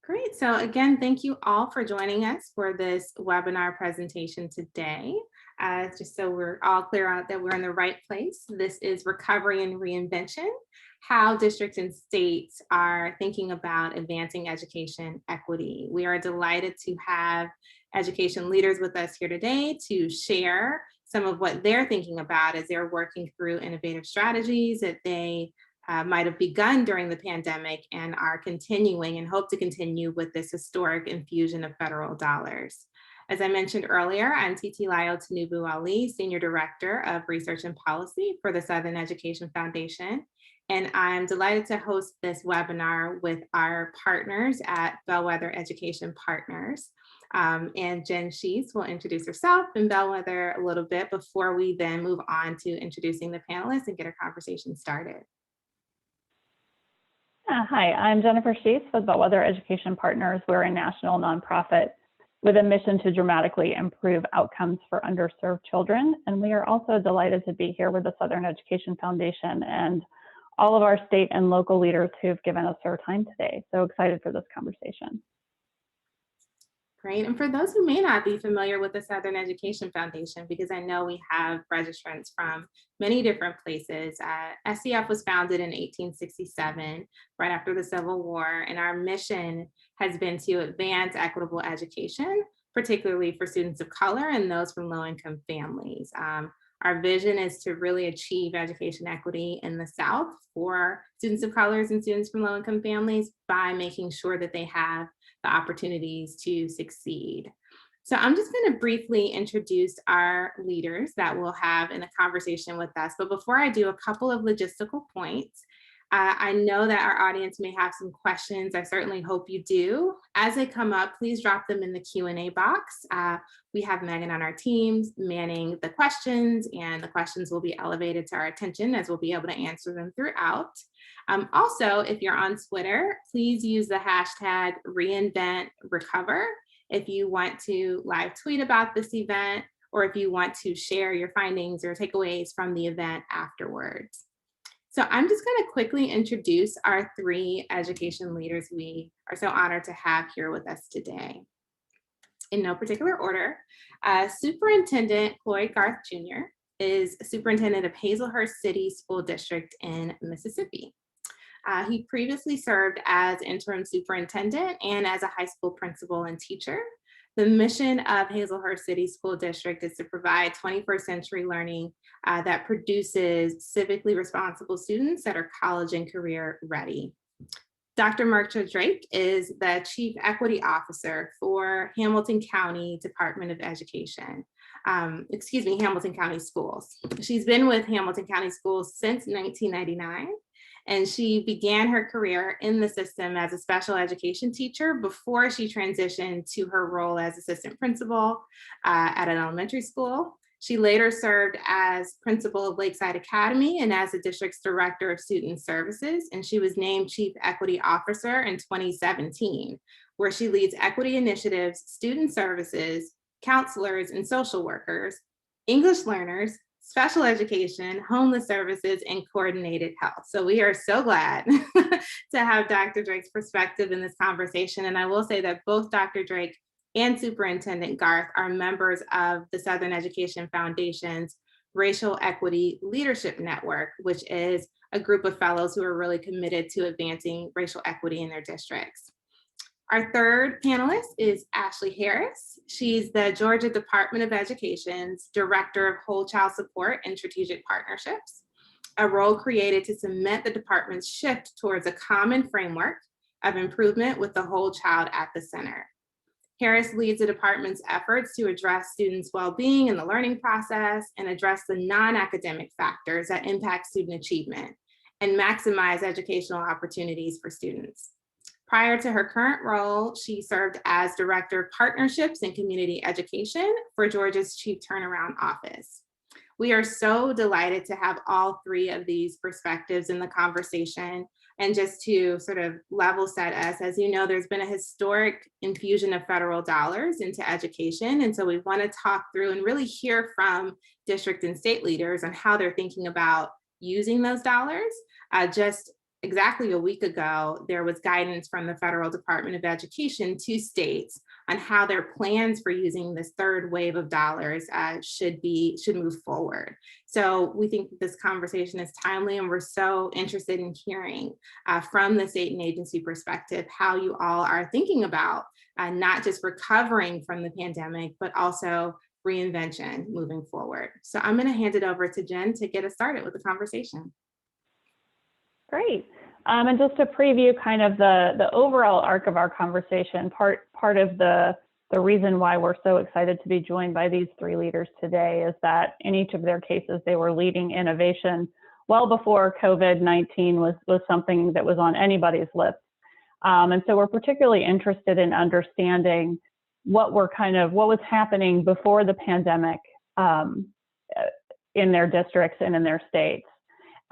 Great. So again, thank you all for joining us for this webinar presentation today. Just so we're all clear out that we're in the right place. This is Recovery and Reinvention, how districts and states are thinking about advancing education equity. We are delighted to have education leaders with us here today to share some of what they're thinking about as they're working through innovative strategies that they might have begun during the pandemic and are continuing and hope to continue with this historic infusion of federal dollars. As I mentioned earlier, I'm Titilayo Tinubu Ali, Senior Director of Research and Policy for the Southern Education Foundation. And I'm delighted to host this webinar with our partners at Bellwether Education Partners. And Jen Sheets will introduce herself and Bellwether a little bit before we then move on to introducing the panelists and get our conversation started. Hi, I'm Jennifer Sheets with Bellwether Education Partners. We're a national nonprofit with a mission to dramatically improve outcomes for underserved children. And we are also delighted to be here with the Southern Education Foundation and all of our state and local leaders who've given us their time today. So excited for this conversation. Great. And for those who may not be familiar with the Southern Education Foundation, because I know we have registrants from many different places, SEF was founded in 1867, right after the Civil War, and our mission has been to advance equitable education, particularly for students of color and those from low-income families. Our vision is to really achieve education equity in the South for students of colors and students from low-income families by making sure that they have the opportunities to succeed. So I'm just going to briefly introduce our leaders that we'll have in a conversation with us. But before I do, a couple of logistical points. I know that our audience may have some questions. I certainly hope you do. As they come up, please drop them in the Q&A box. We have Megan on our teams manning the questions, and the questions will be elevated to our attention as we'll be able to answer them throughout. Also, if you're on Twitter, please use the hashtag #ReinventRecover if you want to live tweet about this event, or if you want to share your findings or takeaways from the event afterwards. So I'm just going to quickly introduce our three education leaders we are so honored to have here with us today. In no particular order, Superintendent Floyd Garth Jr. is superintendent of Hazelhurst City School District in Mississippi. He previously served as interim superintendent and as a high school principal and teacher. The mission of Hazelhurst City School District is to provide 21st century learning that produces civically responsible students that are college and career ready. Dr. Marcia Drake is the Chief Equity Officer for Hamilton County Department of Education. Hamilton County Schools. She's been with Hamilton County Schools since 1999. And she began her career in the system as a special education teacher before she transitioned to her role as assistant principal at an elementary school. She later served as principal of Lakeside Academy and as the district's director of student services. And she was named Chief Equity Officer in 2017, where she leads equity initiatives, student services, counselors and social workers, English learners, special education, homeless services, and coordinated health. So we are so glad to have Dr. Drake's perspective in this conversation. And I will say that both Dr. Drake and Superintendent Garth are members of the Southern Education Foundation's Racial Equity Leadership Network, which is a group of fellows who are really committed to advancing racial equity in their districts. Our third panelist is Ashley Harris. She's the Georgia Department of Education's Director of Whole Child Support and Strategic Partnerships, a role created to cement the department's shift towards a common framework of improvement with the whole child at the center. Harris leads the department's efforts to address students' well-being in the learning process and address the non-academic factors that impact student achievement and maximize educational opportunities for students. Prior to her current role, she served as Director of Partnerships and Community Education for Georgia's Chief Turnaround Office. We are so delighted to have all three of these perspectives in the conversation. And just to sort of level set us, as you know, there's been a historic infusion of federal dollars into education. And so we want to talk through and really hear from district and state leaders on how they're thinking about using those dollars. Just exactly a week ago, there was guidance from the Federal Department of Education to states on how their plans for using this third wave of dollars should move forward. So we think this conversation is timely, and we're so interested in hearing from the state and agency perspective how you all are thinking about not just recovering from the pandemic, but also reinvention moving forward. So I'm going to hand it over to Jen to get us started with the conversation. Great. And just to preview kind of the overall arc of our conversation, part of the reason why we're so excited to be joined by these three leaders today is that in each of their cases, they were leading innovation well before COVID-19 was something that was on anybody's lips. And so we're particularly interested in understanding what was happening before the pandemic in their districts and in their states.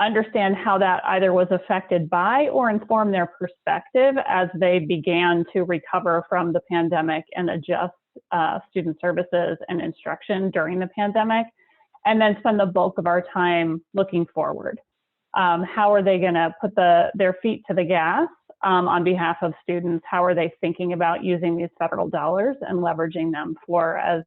Understand how that either was affected by or informed their perspective as they began to recover from the pandemic and adjust student services and instruction during the pandemic, and then spend the bulk of our time looking forward. How are they going to put their feet to the gas on behalf of students? How are they thinking about using these federal dollars and leveraging them for, as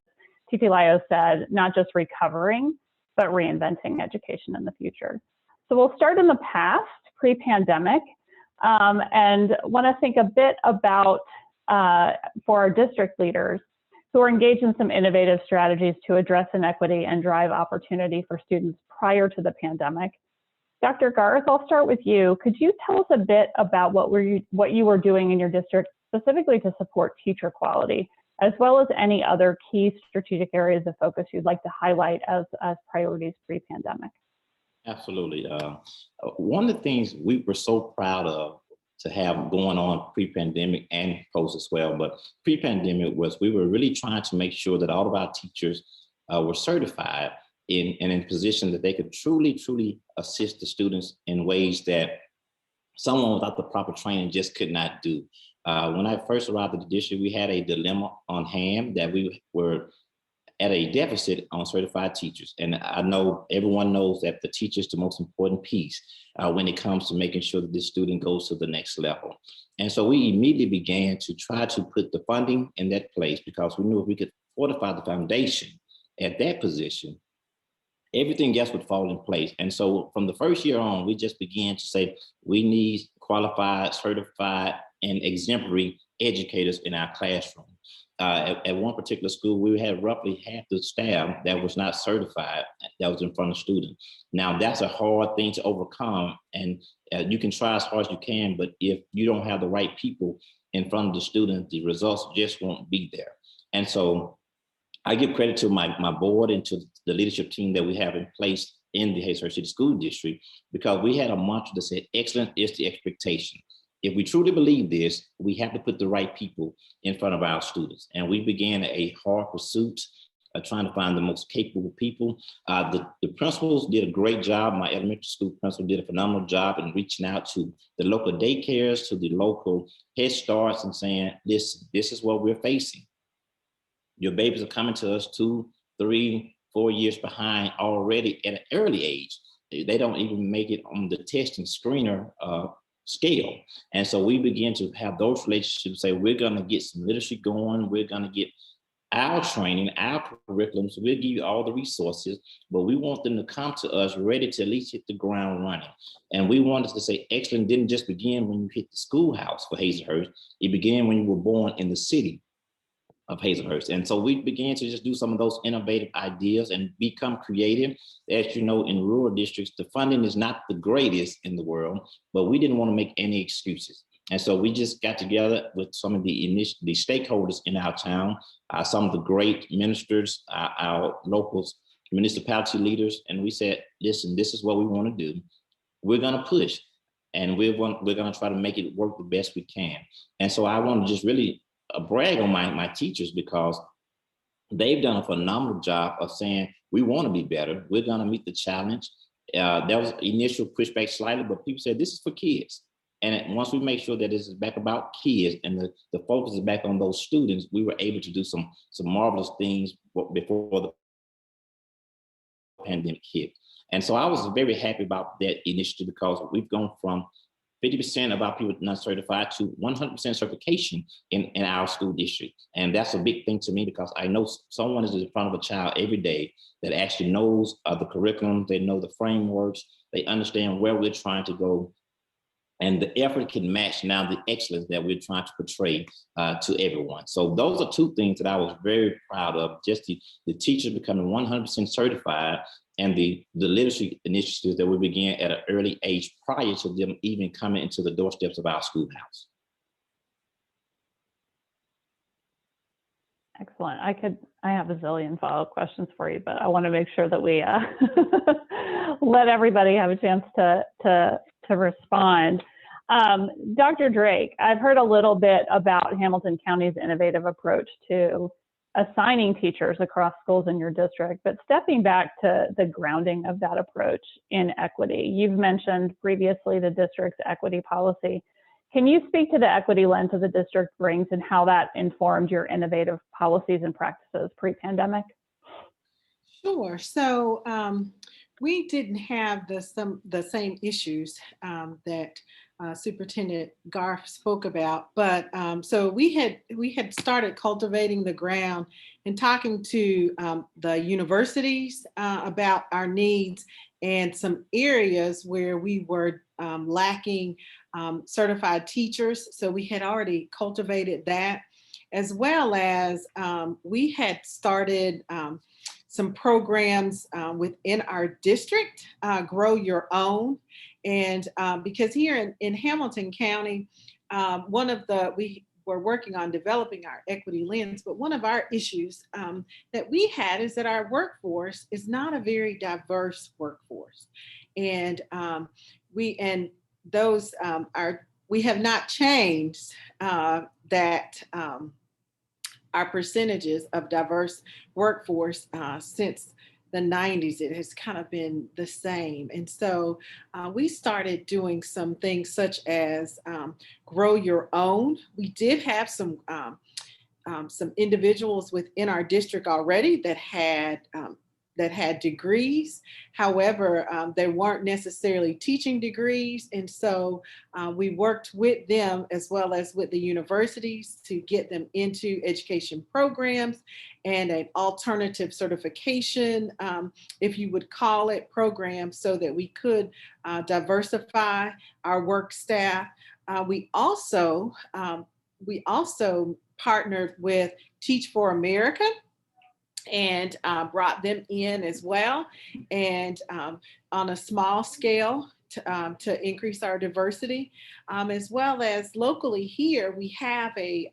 Titilayo said, not just recovering, but reinventing education in the future? So we'll start in the past, pre-pandemic, and want to think a bit about, for our district leaders who are engaged in some innovative strategies to address inequity and drive opportunity for students prior to the pandemic. Dr. Garth, I'll start with you. Could you tell us a bit about what you were doing in your district specifically to support teacher quality, as well as any other key strategic areas of focus you'd like to highlight as priorities pre-pandemic? Absolutely. One of the things we were so proud of to have going on pre-pandemic and post as well, but pre-pandemic was we were really trying to make sure that all of our teachers were certified in position that they could truly assist the students in ways that someone without the proper training just could not do. When I first arrived at the district, we had a dilemma on hand that we were at a deficit on certified teachers. And I know everyone knows that the teacher is the most important piece when it comes to making sure that this student goes to the next level. And so we immediately began to try to put the funding in that place because we knew if we could fortify the foundation at that position, everything else would fall in place. And so from the first year on, we just began to say, we need qualified, certified, and exemplary educators in our classroom. At one particular school, we had roughly half the staff that was not certified that was in front of students. Now, that's a hard thing to overcome, and you can try as hard as you can, but if you don't have the right people in front of the students, the results just won't be there. And so I give credit to my board and to the leadership team that we have in place in the Hazlehurst City School District, because we had a mantra that said, excellence is the expectation. If we truly believe this, we have to put the right people in front of our students. And we began a hard pursuit of trying to find the most capable people. The principals did a great job. My elementary school principal did a phenomenal job in reaching out to the local daycares, to the local Head Starts and saying, this is what we're facing. Your babies are coming to us 2, 3, 4 years behind already at an early age. They don't even make it on the test and screener scale. And so we begin to have those relationships, say, we're going to get some literacy going. We're going to get our training, our curriculums. We'll give you all the resources, but we want them to come to us ready to at least hit the ground running. And we wanted to say excellence didn't just begin when you hit the schoolhouse for Hazlehurst. It began when you were born in the city of Hazlehurst. And so we began to just do some of those innovative ideas and become creative. As you know, in rural districts, the funding is not the greatest in the world, but we didn't want to make any excuses. And so we just got together with some of the stakeholders in our town, some of the great ministers, our local municipality leaders, and we said, listen, this is what we want to do. We're going to push, and we're going to try to make it work the best we can. And so I want to just really brag on my teachers, because they've done a phenomenal job of saying, we want to be better. We're going to meet the challenge. There was initial pushback slightly, but people said, this is for kids. And once we make sure that this is back about kids and the focus is back on those students, we were able to do some marvelous things before the pandemic hit. And so I was very happy about that initiative, because we've gone from 50% of our people not certified to 100% certification in our school district. And that's a big thing to me, because I know someone is in front of a child every day that actually knows the curriculum, they know the frameworks, they understand where we're trying to go. And the effort can match now the excellence that we're trying to portray to everyone. So those are two things that I was very proud of, just the teachers becoming 100% certified, and the literacy initiatives that we began at an early age prior to them even coming into the doorsteps of our schoolhouse. Excellent. I have a zillion follow-up questions for you, but I want to make sure that we let everybody have a chance to respond. Dr. Drake, I've heard a little bit about Hamilton County's innovative approach to assigning teachers across schools in your district, but stepping back to the grounding of that approach in equity. You've mentioned previously the district's equity policy. Can you speak to the equity lens that the district brings and how that informed your innovative policies and practices pre-pandemic? Sure. So we didn't have the same issues that Superintendent Garth spoke about, but so we had started cultivating the ground and talking to the universities about our needs and some areas where we were lacking certified teachers. So we had already cultivated that, as well as we had started some programs within our district, Grow Your Own. And because here in Hamilton County, we were working on developing our equity lens, but one of our issues that we had is that our workforce is not a very diverse workforce. And we have not changed that our percentages of diverse workforce since the 90s. It has kind of been the same. And so we started doing some things such as Grow Your Own. We did have some individuals within our district already that had degrees. However, they weren't necessarily teaching degrees. And so we worked with them as well as with the universities to get them into education programs and an alternative certification, if you would call it, program, so that we could diversify our work staff. We also partnered with Teach for America and brought them in as well, and on a small scale to increase our diversity, as well as locally here we have a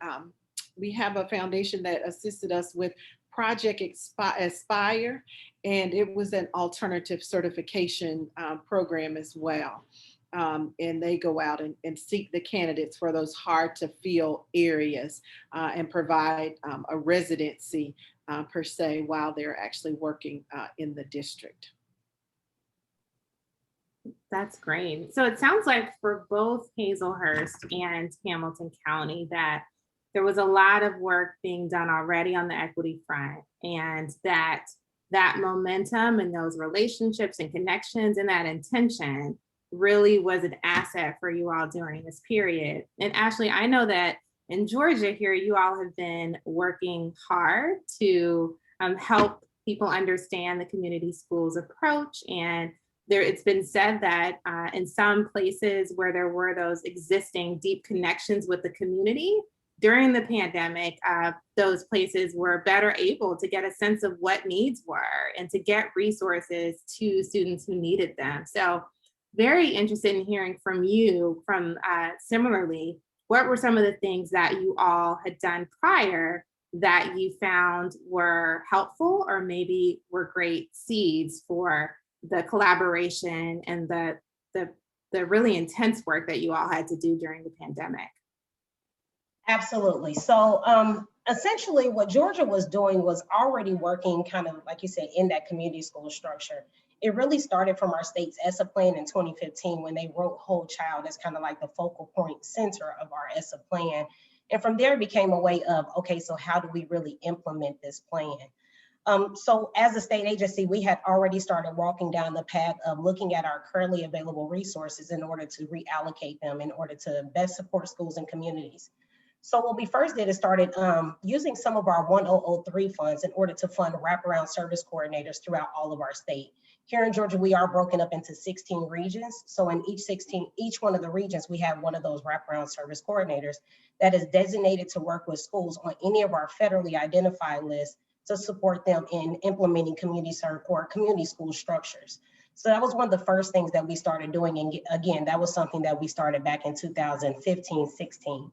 foundation that assisted us with Project Aspire, and it was an alternative certification program as well. And they go out and seek the candidates for those hard to fill areas and provide a residency per se while they're actually working in the district. That's great. So it sounds like for both Hazelhurst and Hamilton County that there was a lot of work being done already on the equity front, and that momentum and those relationships and connections and that intention really was an asset for you all during this period. And Ashley, I know that in Georgia here, you all have been working hard to help people understand the community schools approach. And it's been said that in some places where there were those existing deep connections with the community during the pandemic, those places were better able to get a sense of what needs were and to get resources to students who needed them. So very interested in hearing from you similarly, what were some of the things that you all had done prior that you found were helpful or maybe were great seeds for the collaboration and the really intense work that you all had to do during the pandemic? Absolutely. So essentially what Georgia was doing was already working kind of, like you said, in that community school structure. It really started from our state's ESSA plan in 2015 when they wrote Whole Child as kind of like the focal point center of our ESSA plan. And from there it became a way of, okay, so how do we really implement this plan? So as a state agency, we had already started walking down the path of looking at our currently available resources in order to reallocate them in order to best support schools and communities. So what we first did is started using some of our 1003 funds in order to fund wraparound service coordinators throughout all of our state. Here in Georgia, we are broken up into 16 regions. So in each one of the regions, we have one of those wraparound service coordinators that is designated to work with schools on any of our federally identified lists to support them in implementing community school structures. So that was one of the first things that we started doing. And again, that was something that we started back in 2015-16.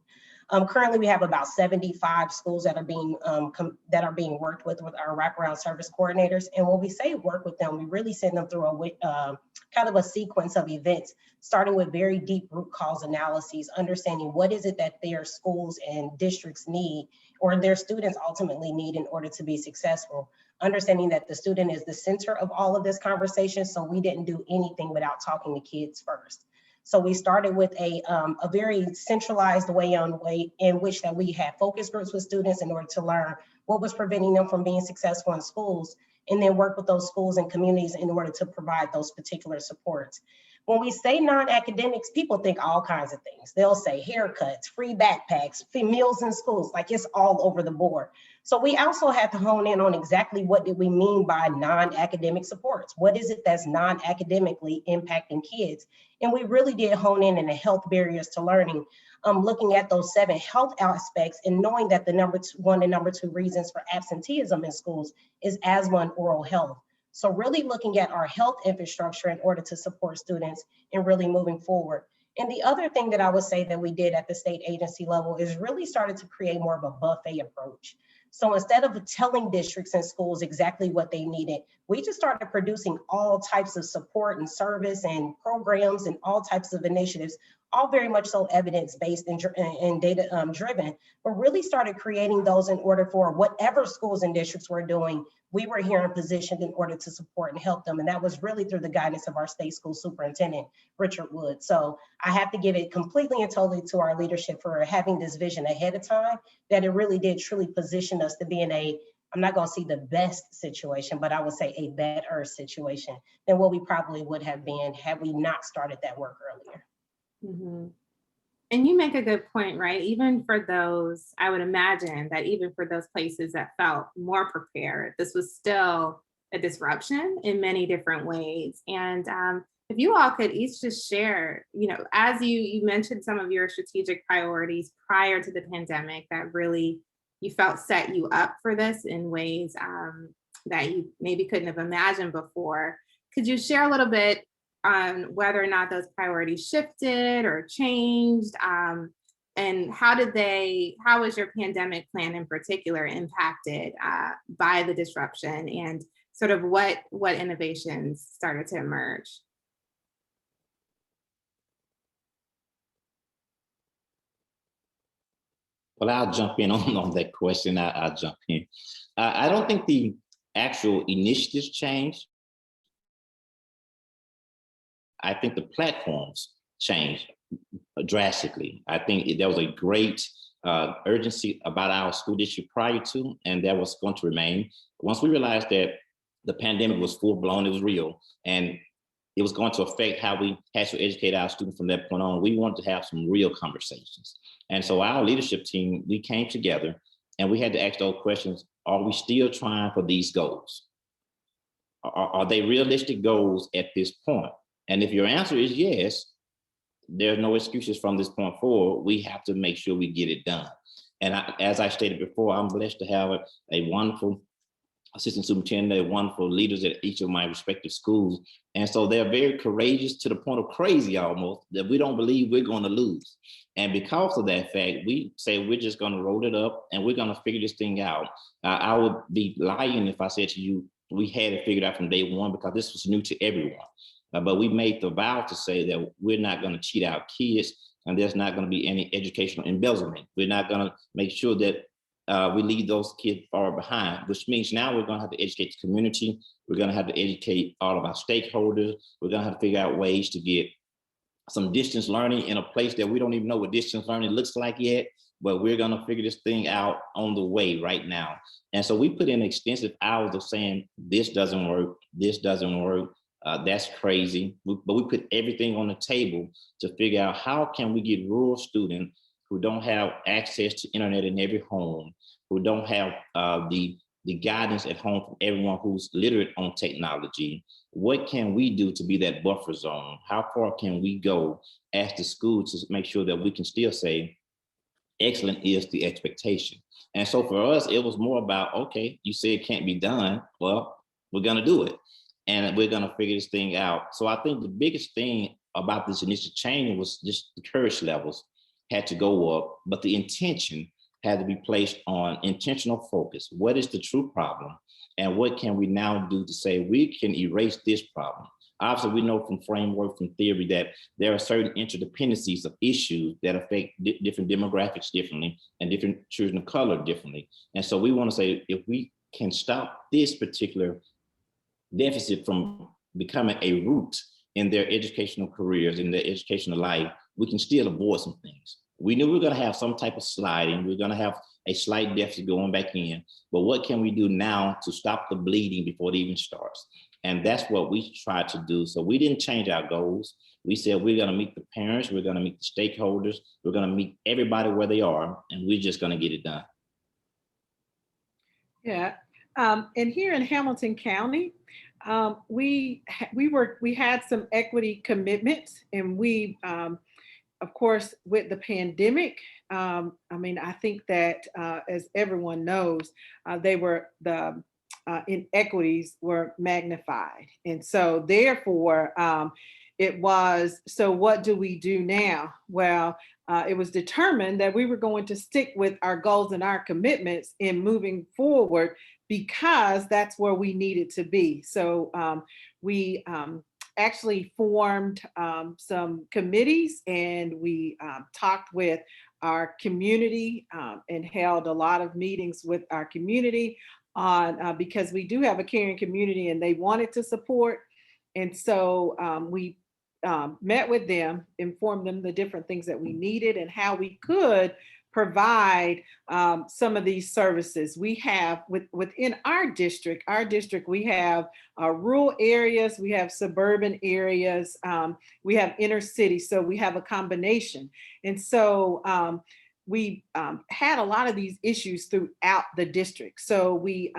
Currently, we have about 75 schools that are being worked with our wraparound service coordinators. And when we say work with them, we really send them through a kind of a sequence of events, starting with very deep root cause analyses, understanding what is it that their schools and districts need, or their students ultimately need in order to be successful. Understanding that the student is the center of all of this conversation, so we didn't do anything without talking to kids first. So we started with a very centralized way in which that we had focus groups with students in order to learn what was preventing them from being successful in schools, and then work with those schools and communities in order to provide those particular supports. When we say non-academics, people think all kinds of things. They'll say haircuts, free backpacks, free meals in schools, like it's all over the board. So we also had to hone in on exactly what did we mean by non-academic supports? What is it that's non-academically impacting kids? And we really did hone in the health barriers to learning, looking at those 7 health aspects and knowing that the number 1 and number 2 reasons for absenteeism in schools is asthma and oral health. So really looking at our health infrastructure in order to support students and really moving forward. And the other thing that I would say that we did at the state agency level is really started to create more of a buffet approach. So instead of telling districts and schools exactly what they needed, we just started producing all types of support and service and programs and all types of initiatives, all very much so evidence-based and data driven, but really started creating those in order for whatever schools and districts were doing, we were here in position in order to support and help them. And that was really through the guidance of our state school superintendent, Richard Wood. So I have to give it completely and totally to our leadership for having this vision ahead of time, that it really did truly position us to be in I'm not gonna say the best situation, but I would say a better situation than what we probably would have been had we not started that work earlier. Mm-hmm. And you make a good point, right? Even for those, I would imagine that even for those places that felt more prepared, this was still a disruption in many different ways. And if you all could each just share, as you mentioned some of your strategic priorities prior to the pandemic that really you felt set you up for this in ways that you maybe couldn't have imagined before. Could you share a little bit on whether or not those priorities shifted or changed, and how was your pandemic plan in particular impacted by the disruption, and sort of what innovations started to emerge? Well, I'll jump in on that question. I'll jump in. I don't think the actual initiatives changed. I think the platforms changed drastically. I think there was a great urgency about our school district prior to, and that was going to remain. Once we realized that the pandemic was full blown, it was real, and it was going to affect how we had to educate our students from that point on, we wanted to have some real conversations. And so our leadership team, we came together and we had to ask those questions. Are we still trying for these goals? Are they realistic goals at this point? And if your answer is yes, there's no excuses from this point forward. We have to make sure we get it done. And as I stated before, I'm blessed to have a wonderful assistant superintendent, wonderful leaders at each of my respective schools. And so they're very courageous to the point of crazy almost, that we don't believe we're going to lose. And because of that fact, we say we're just going to roll it up and we're going to figure this thing out. I would be lying if I said to you, we had it figured out from day one, because this was new to everyone. But we made the vow to say that we're not going to cheat our kids, and there's not going to be any educational embezzlement. We're not going to make sure that we leave those kids far behind, which means now we're going to have to educate the community. We're going to have to educate all of our stakeholders. We're going to have to figure out ways to get some distance learning in a place that we don't even know what distance learning looks like yet. but we're going to figure this thing out on the way right now. And so we put in extensive hours of saying, this doesn't work, that's crazy. But we put everything on the table to figure out how can we get rural students who don't have access to internet in every home, who don't have the guidance at home from everyone who's literate on technology. What can we do to be that buffer zone? How far can we go as the school to make sure that we can still say, excellent is the expectation? And so for us, it was more about, okay, you say it can't be done. Well, we're going to do it. And we're going to figure this thing out. So I think the biggest thing about this initial change was just the courage levels had to go up, but the intention had to be placed on intentional focus. What is the true problem? And what can we now do to say we can erase this problem? Obviously, we know from framework, from theory, that there are certain interdependencies of issues that affect different demographics differently and different children of color differently. And so we want to say, if we can stop this particular deficit from becoming a root in their educational careers, in their educational life, we can still avoid some things. We knew we were going to have some type of sliding. We're going to have a slight deficit going back in. But what can we do now to stop the bleeding before it even starts? And that's what we tried to do. So we didn't change our goals. We said we're going to meet the parents, we're going to meet the stakeholders, we're going to meet everybody where they are, and we're just going to get it done. Yeah. And here in Hamilton County, we had some equity commitments, and we, of course, with the pandemic, I mean, I think that as everyone knows, the inequities were magnified. And so therefore, so what do we do now? Well, it was determined that we were going to stick with our goals and our commitments in moving forward, because that's where we needed to be. So we actually formed some committees, and we talked with our community and held a lot of meetings with our community on because we do have a caring community and they wanted to support. And so we met with them, informed them the different things that we needed and how we could provide some of these services. We have within our district, we have rural areas, we have suburban areas, we have inner city. So we have a combination. And so we had a lot of these issues throughout the district. So we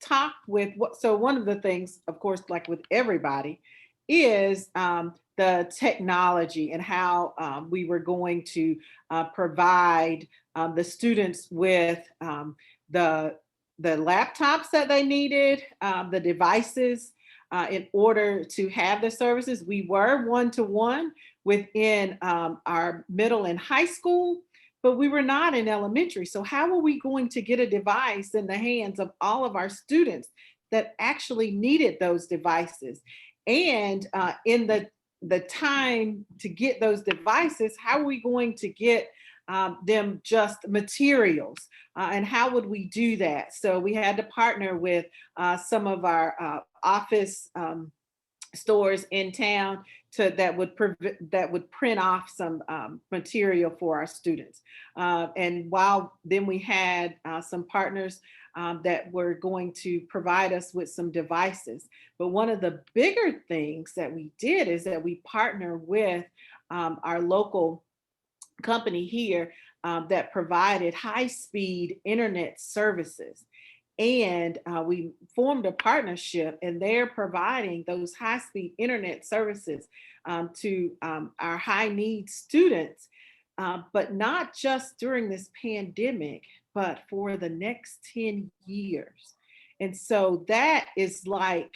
talked with so one of the things, of course, like with everybody, is the technology and how we were going to provide the students with the laptops that they needed, the devices in order to have the services. We were one-to-one within our middle and high school, but we were not in elementary. So how are we going to get a device in the hands of all of our students that actually needed those devices? And in the time to get those devices, how are we going to get them just materials? And how would we do that? So we had to partner with some of our office stores in town that would print off some material for our students. And while then we had some partners that were going to provide us with some devices. But one of the bigger things that we did is that we partner with our local company here that provided high-speed internet services. And we formed a partnership, and they're providing those high-speed internet services to our high-need students, but not just during this pandemic, but for the next 10 years. And so that is like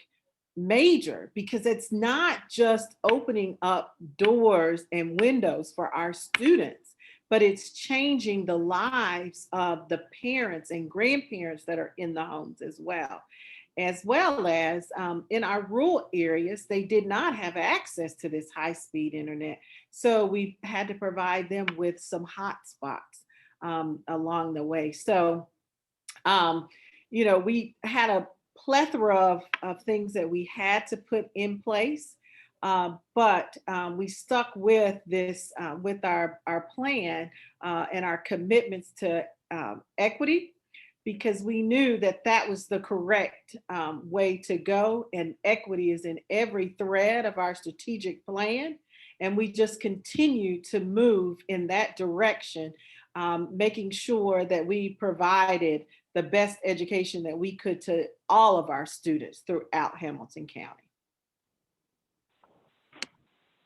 major, because it's not just opening up doors and windows for our students, but it's changing the lives of the parents and grandparents that are in the homes as well as in our rural areas, they did not have access to this high-speed internet. So we had to provide them with some hotspots along the way. So, we had a plethora of things that we had to put in place But we stuck with this, with our plan and our commitments to equity, because we knew that that was the correct way to go. And equity is in every thread of our strategic plan. And we just continue to move in that direction, making sure that we provided the best education that we could to all of our students throughout Hamilton County.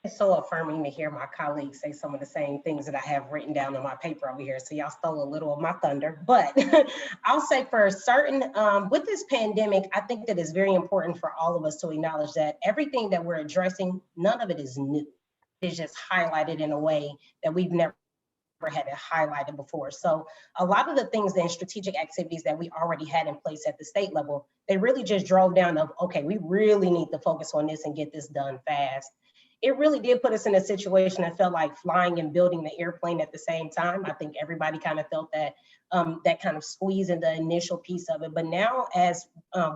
It's so affirming to hear my colleagues say some of the same things that I have written down on my paper over here. So y'all stole a little of my thunder, but I'll say for certain, with this pandemic, I think that it's very important for all of us to acknowledge that everything that we're addressing, none of it is new. It's just highlighted in a way that we've never had it highlighted before. So a lot of the things and strategic activities that we already had in place at the state level, they really just drove down of, okay, we really need to focus on this and get this done fast. It really did put us in a situation that felt like flying and building the airplane at the same time. I think everybody kind of felt that that kind of squeeze in the initial piece of it. But now, as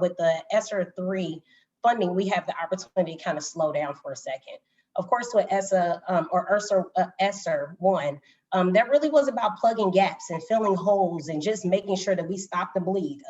with the ESSER 3 funding, we have the opportunity to kind of slow down for a second. Of course, with ESSER 1, that really was about plugging gaps and filling holes and just making sure that we stopped the bleed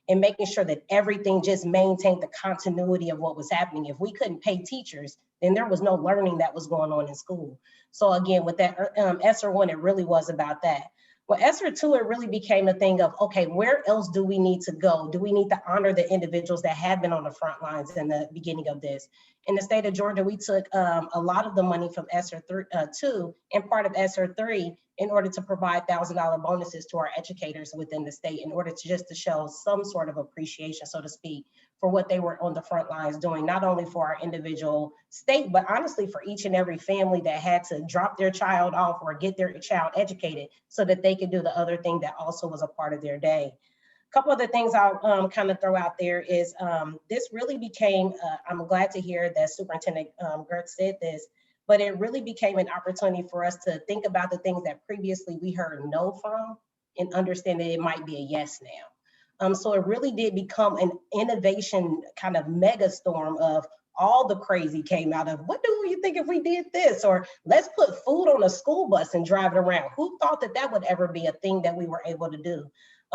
and making sure that everything just maintained the continuity of what was happening. If we couldn't pay teachers, then there was no learning that was going on in school. So again, with that ESSER 1, it really was about that. Well, ESSER 2, it really became a thing of, okay, where else do we need to go? Do we need to honor the individuals that have been on the front lines in the beginning of this? In the state of Georgia, we took a lot of the money from ESSER 2 and part of ESSER 3 in order to provide $1,000 bonuses to our educators within the state in order to just to show some sort of appreciation, so to speak, for what they were on the front lines doing, not only for our individual state, but honestly for each and every family that had to drop their child off or get their child educated so that they could do the other thing that also was a part of their day. A couple other things I'll kind of throw out there is this really became, I'm glad to hear that Superintendent Gertz said this, but it really became an opportunity for us to think about the things that previously we heard no from and understand that it might be a yes now. So it really did become an innovation kind of mega storm of all the crazy came out of, what do you think if we did this? Or let's put food on a school bus and drive it around. Who thought that that would ever be a thing that we were able to do?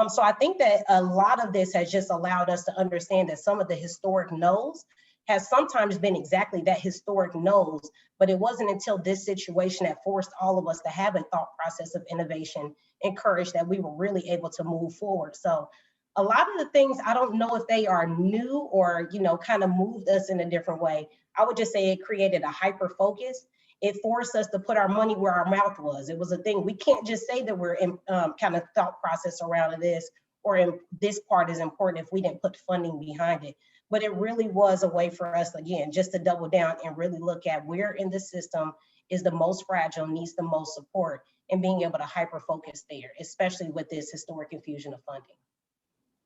So I think that a lot of this has just allowed us to understand that some of the historic no's has sometimes been exactly that, historic no's, but it wasn't until this situation that forced all of us to have a thought process of innovation and courage that we were really able to move forward. So a lot of the things, I don't know if they are new or, you know, kind of moved us in a different way. I would just say it created a hyper focus. It forced us to put our money where our mouth was. It was a thing. We can't just say that we're in kind of thought process around this or in this part is important if we didn't put funding behind it. But it really was a way for us, again, just to double down and really look at where in the system is the most fragile, needs the most support, and being able to hyper focus there, especially with this historic infusion of funding.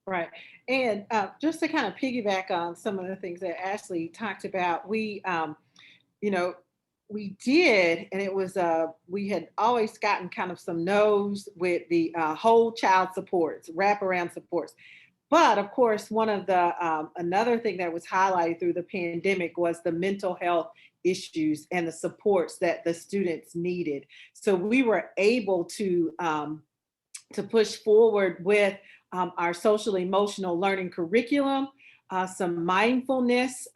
Right. And just to kind of piggyback on some of the things that Ashley talked about, we, you know, we did, and it was, we had always gotten kind of some no's with the whole child supports, wraparound supports. But of course, one of the, another thing that was highlighted through the pandemic was the mental health issues and the supports that the students needed. So we were able to push forward with our social emotional learning curriculum, some mindfulness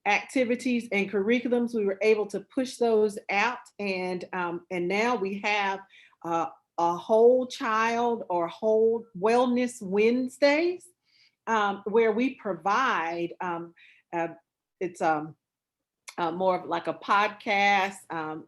activities and curriculums. We were able to push those out, and now we have a whole child or whole wellness Wednesdays, where we provide, it's more of like a podcast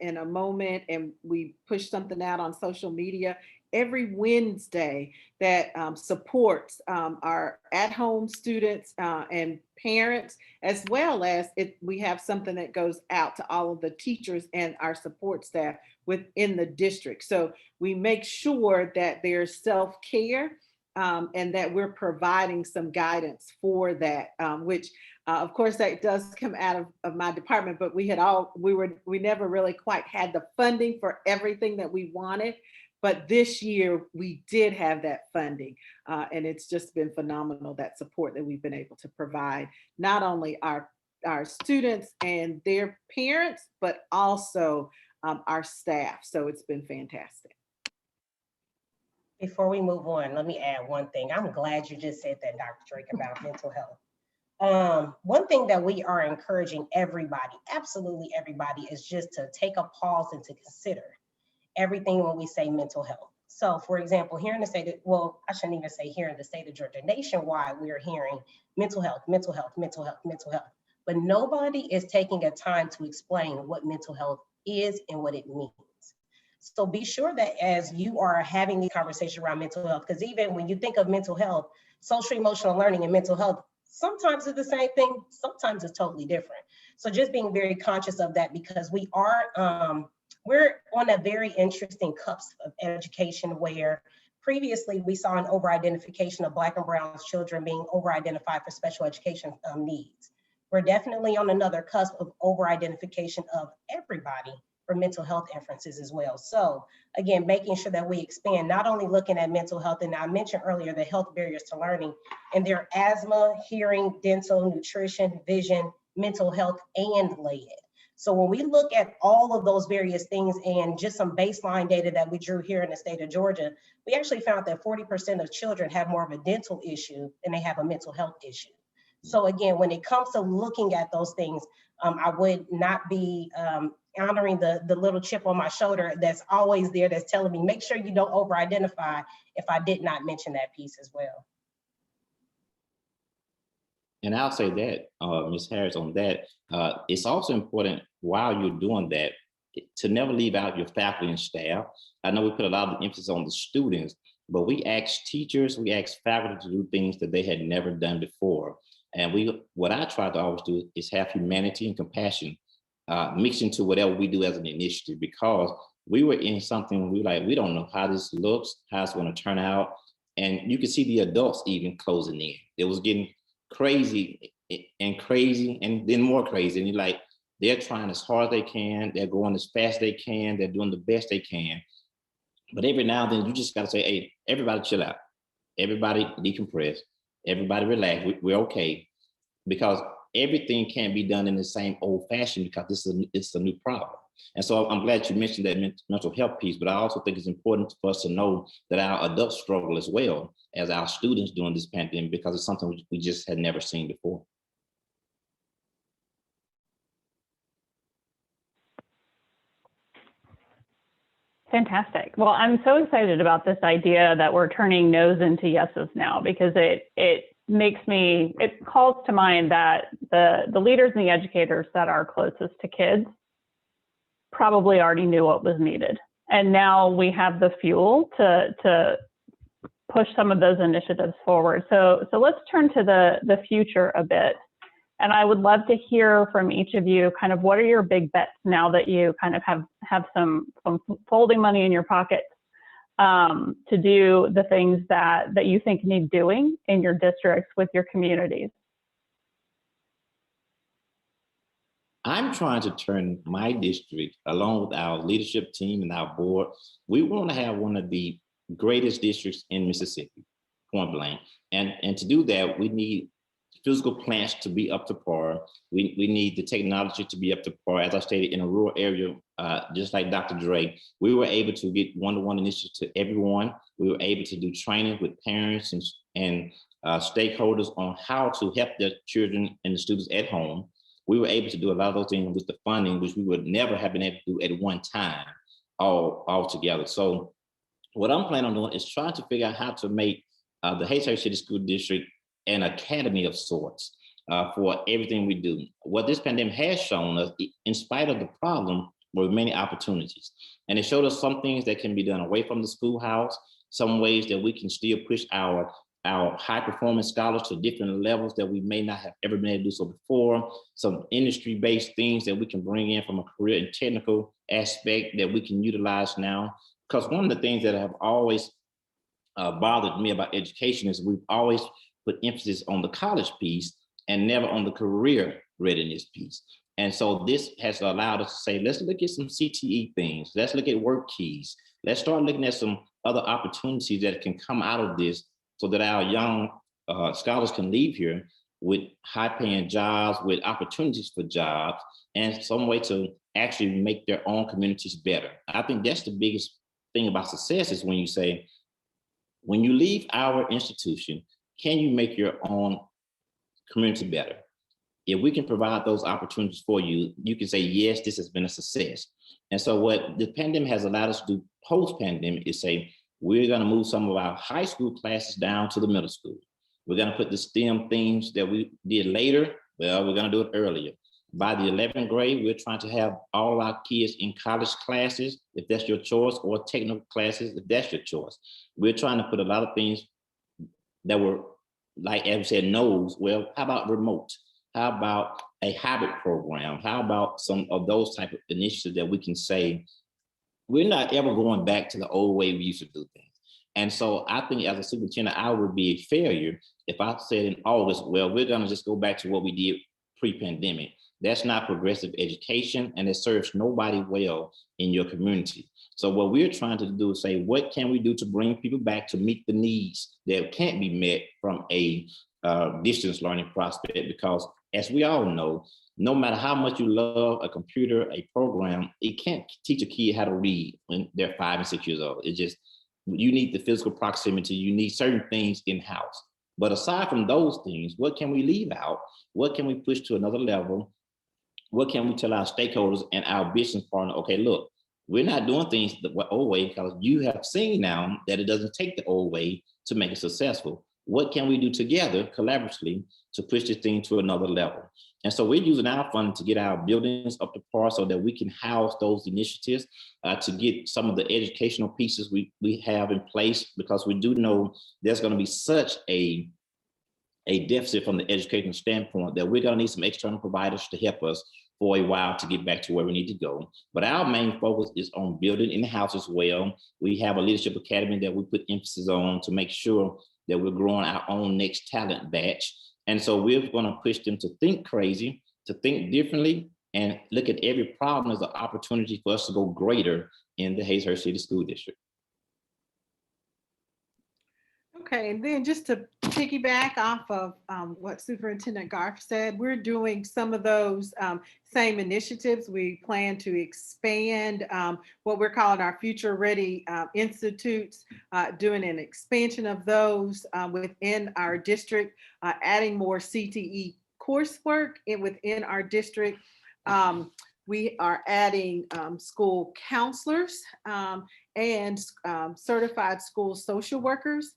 in a moment, and we push something out on social media every Wednesday that supports our at-home students and parents, as well as we have something that goes out to all of the teachers and our support staff within the district. So we make sure that there's self-care and that we're providing some guidance for that, which of course that does come out of my department, but we never really quite had the funding for everything that we wanted. But this year we did have that funding, and it's just been phenomenal, that support that we've been able to provide, not only our our students and their parents, but also our staff. So it's been fantastic. Before we move on, let me add one thing. I'm glad you just said that, Dr. Drake, about mental health. One thing that we are encouraging everybody, absolutely everybody, is just to take a pause and to consider everything when we say mental health. So for example, here in the state of, well, I shouldn't even say here in the state of Georgia, nationwide, we are hearing mental health, mental health, mental health, mental health. But nobody is taking a time to explain what mental health is and what it means. So be sure that as you are having the conversation around mental health, because even when you think of mental health, social emotional learning and mental health, sometimes it's the same thing, sometimes it's totally different. So just being very conscious of that, because we are, we're on a very interesting cusp of education where previously we saw an over-identification of Black and Brown children being over-identified for special education needs. We're definitely on another cusp of over-identification of everybody for mental health inferences as well. So again, making sure that we expand, not only looking at mental health, and I mentioned earlier the health barriers to learning, and they're asthma, hearing, dental, nutrition, vision, mental health, and lead. So when we look at all of those various things and just some baseline data that we drew here in the state of Georgia, we actually found that 40% of children have more of a dental issue than they have a mental health issue. So again, when it comes to looking at those things, I would not be honoring the little chip on my shoulder that's always there that's telling me, make sure you don't over-identify if I did not mention that piece as well. And I'll say that, Ms. Harris, on that, it's also important while you're doing that to never leave out your faculty and staff. I know we put a lot of emphasis on the students, but we ask teachers, we ask faculty to do things that they had never done before. And what I try to always do is have humanity and compassion mixed into whatever we do as an initiative, because we were in something we don't know how this looks, how it's going to turn out. And you can see the adults even closing in. It was getting crazy and then more crazy. And you're like, they're trying as hard as they can, they're going as fast as they can, they're doing the best they can. But every now and then you just got to say, hey, everybody chill out. Everybody decompress. Everybody relax. We're okay. Because everything can't be done in the same old fashioned, because it's a new problem. And so I'm glad you mentioned that mental health piece, but I also think it's important for us to know that our adults struggle as well as our students during this pandemic, because it's something we just had never seen before. Fantastic. Well, I'm so excited about this idea that we're turning no's into yeses now, because it calls to mind that the leaders and the educators that are closest to kids probably already knew what was needed. And now we have the fuel to push some of those initiatives forward. So let's turn to the future a bit. And I would love to hear from each of you kind of what are your big bets now that you kind of have some folding money in your pocket to do the things that you think need doing in your districts with your communities. I'm trying to turn my district, along with our leadership team and our board, we want to have one of the greatest districts in Mississippi, point blank. And to do that, we need physical plants to be up to par. We need the technology to be up to par. As I stated, in a rural area, just like Dr. Drake, we were able to get one-to-one initiatives to everyone. We were able to do training with parents and stakeholders on how to help their children and the students at home. We were able to do a lot of those things with the funding, which we would never have been able to do at one time, all together. So what I'm planning on doing is trying to figure out how to make the Hayes City School District an academy of sorts for everything we do. What this pandemic has shown us, in spite of the problem, were many opportunities. And it showed us some things that can be done away from the schoolhouse, some ways that we can still push our high performance scholars to different levels that we may not have ever been able to do so before, some industry-based things that we can bring in from a career and technical aspect that we can utilize now. Because one of the things that have always bothered me about education is we've always put emphasis on the college piece and never on the career readiness piece. And so this has allowed us to say, let's look at some CTE things. Let's look at work keys. Let's start looking at some other opportunities that can come out of this so that our young scholars can leave here with high paying jobs, with opportunities for jobs, and some way to actually make their own communities better. I think that's the biggest thing about success is when you say, when you leave our institution, can you make your own community better? If we can provide those opportunities for you, you can say, yes, this has been a success. And so what the pandemic has allowed us to do post-pandemic is say, we're gonna move some of our high school classes down to the middle school. We're gonna put the STEM things that we did later, well, we're gonna do it earlier. By the 11th grade, we're trying to have all our kids in college classes, if that's your choice, or technical classes, if that's your choice. We're trying to put a lot of things that were, like Evan said, no's. Well, how about remote? How about a hybrid program? How about some of those type of initiatives that we can say, we're not ever going back to the old way we used to do things. And so I think as a superintendent, I would be a failure if I said in August, well, we're gonna just go back to what we did pre-pandemic. That's not progressive education, and it serves nobody well in your community. So what we're trying to do is say, what can we do to bring people back to meet the needs that can't be met from a distance learning prospect? Because as we all know, no matter how much you love a computer, a program, it can't teach a kid how to read when they're 5 and 6 years old. It just, you need the physical proximity, you need certain things in-house. But aside from those things, what can we leave out? What can we push to another level? What can we tell our stakeholders and our business partner? Okay, look, we're not doing things the old way because you have seen now that it doesn't take the old way to make it successful. What can we do together collaboratively to push this thing to another level? And so we're using our funding to get our buildings up to par so that we can house those initiatives, to get some of the educational pieces we have in place, because we do know there's going to be such a deficit from the educational standpoint that we're going to need some external providers to help us for a while to get back to where we need to go. But our main focus is on building in-house as well. We have a leadership academy that we put emphasis on to make sure that we're growing our own next talent batch. And so we're going to push them to think crazy, to think differently, and look at every problem as an opportunity for us to go greater in the Hazlehurst City School District. Okay, and then just to piggyback off of what Superintendent Garf said, we're doing some of those same initiatives. We plan to expand what we're calling our Future Ready Institutes, doing an expansion of those within our district, adding more CTE coursework within our district. We are adding school counselors and certified school social workers.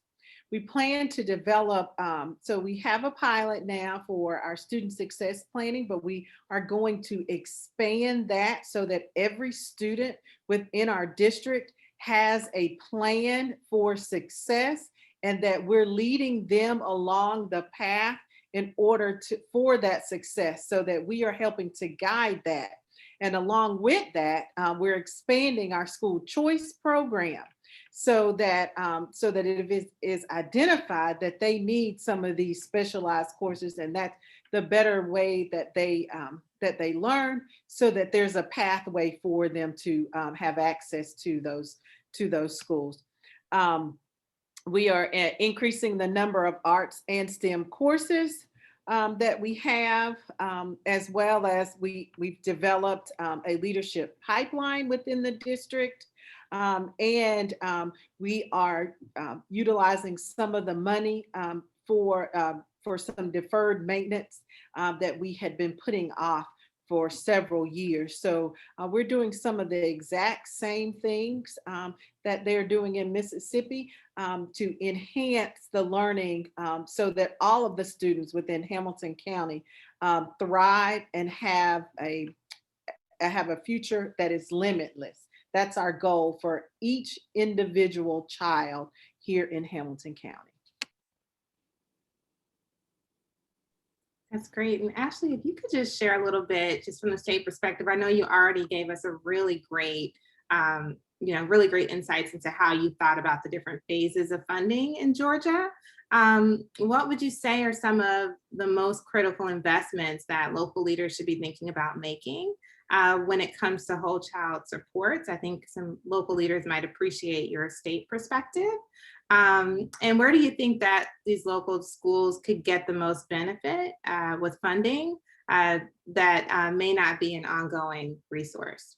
We plan to develop, so we have a pilot now for our student success planning, but we are going to expand that so that every student within our district has a plan for success and that we're leading them along the path in order for that success, so that we are helping to guide that. And along with that, we're expanding our school choice program, so that it is identified that they need some of these specialized courses, and that's the better way that they learn, so that there's a pathway for them to have access to those schools. We are increasing the number of arts and STEM courses that we have, as well as we've developed a leadership pipeline within the district. And we are utilizing some of the money for some deferred maintenance that we had been putting off for several years. So we're doing some of the exact same things that they're doing in Mississippi to enhance the learning, so that all of the students within Hamilton County thrive and have a future that is limitless. That's our goal for each individual child here in Hamilton County. That's great. And Ashley, if you could just share a little bit, just from the state perspective, I know you already gave us a really great, really great insights into how you thought about the different phases of funding in Georgia. What would you say are some of the most critical investments that local leaders should be thinking about making when it comes to whole child supports? I think some local leaders might appreciate your state perspective. And where do you think that these local schools could get the most benefit with funding that may not be an ongoing resource?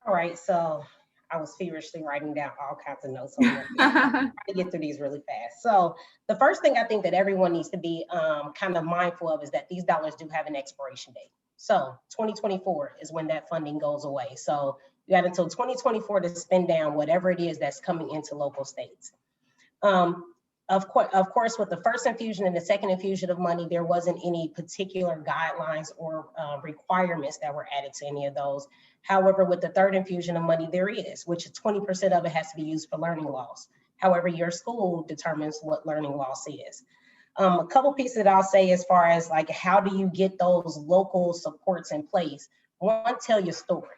All right, so I was feverishly writing down all kinds of notes on that. To get through these really fast. So the first thing I think that everyone needs to be kind of mindful of is that these dollars do have an expiration date. So 2024 is when that funding goes away. So you have until 2024 to spend down whatever it is that's coming into local states. Of course, with the first infusion and the second infusion of money, there wasn't any particular guidelines or requirements that were added to any of those. However, with the third infusion of money, there is, which is 20% of it has to be used for learning loss. However, your school determines what learning loss is. A couple pieces that I'll say as far as like, how do you get those local supports in place? One, tell your story.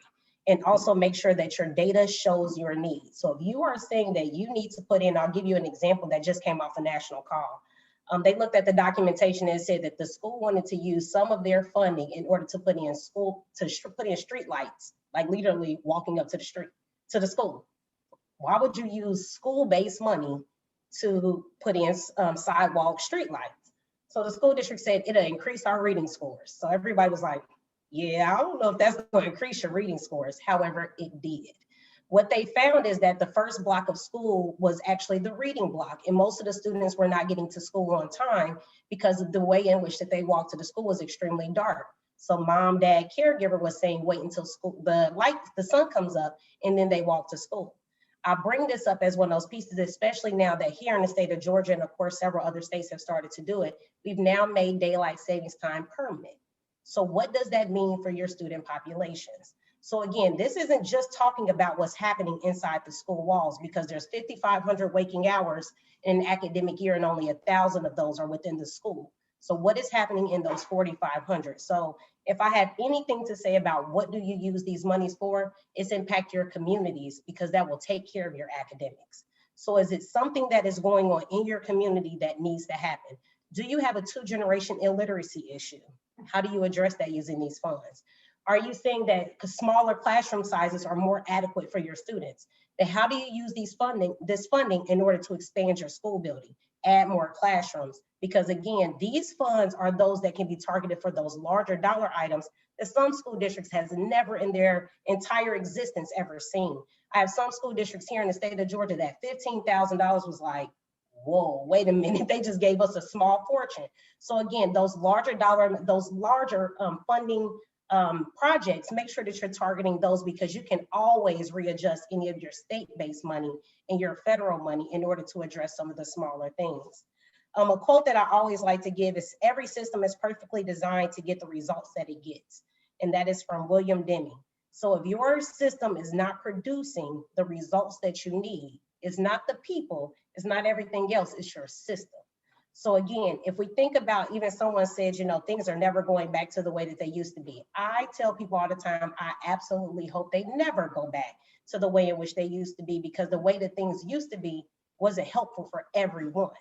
And also make sure that your data shows your needs. So if you are saying that you need to put in, I'll give you an example that just came off a national call. They looked at the documentation and said that the school wanted to use some of their funding in order to put in street lights, like literally walking up to the street, to the school. Why would you use school-based money to put in sidewalk street lights? So the school district said it'll increase our reading scores. So everybody was like, yeah, I don't know if that's going to increase your reading scores. However, it did. What they found is that the first block of school was actually the reading block, and most of the students were not getting to school on time because of the way in which that they walked to the school was extremely dark. So mom, dad, caregiver was saying, wait until school, the sun comes up, and then they walk to school. I bring this up as one of those pieces, especially now that here in the state of Georgia, and of course, several other states have started to do it, we've now made daylight savings time permanent. So what does that mean for your student populations? So again, this isn't just talking about what's happening inside the school walls, because there's 5,500 waking hours in an academic year and only 1,000 of those are within the school. So what is happening in those 4,500? So if I have anything to say about what do you use these monies for, it's impact your communities, because that will take care of your academics. So is it something that is going on in your community that needs to happen? Do you have a 2-generation illiteracy issue? How do you address that using these funds? Are you saying that smaller classroom sizes are more adequate for your students? Then how do you use this funding in order to expand your school building, add more classrooms? Because again, these funds are those that can be targeted for those larger dollar items that some school districts has never in their entire existence ever seen. I have some school districts here in the state of Georgia that $15,000 was like, whoa, wait a minute, they just gave us a small fortune. So again, those larger funding projects, make sure that you're targeting those, because you can always readjust any of your state-based money and your federal money in order to address some of the smaller things. A quote that I always like to give is, every system is perfectly designed to get the results that it gets. And that is from William Deming. So if your system is not producing the results that you need, it's not the people, it's not everything else, it's your system. So again, if we think about, even someone said, you know, things are never going back to the way that they used to be. I tell people all the time, I absolutely hope they never go back to the way in which they used to be, because the way that things used to be wasn't helpful for everyone.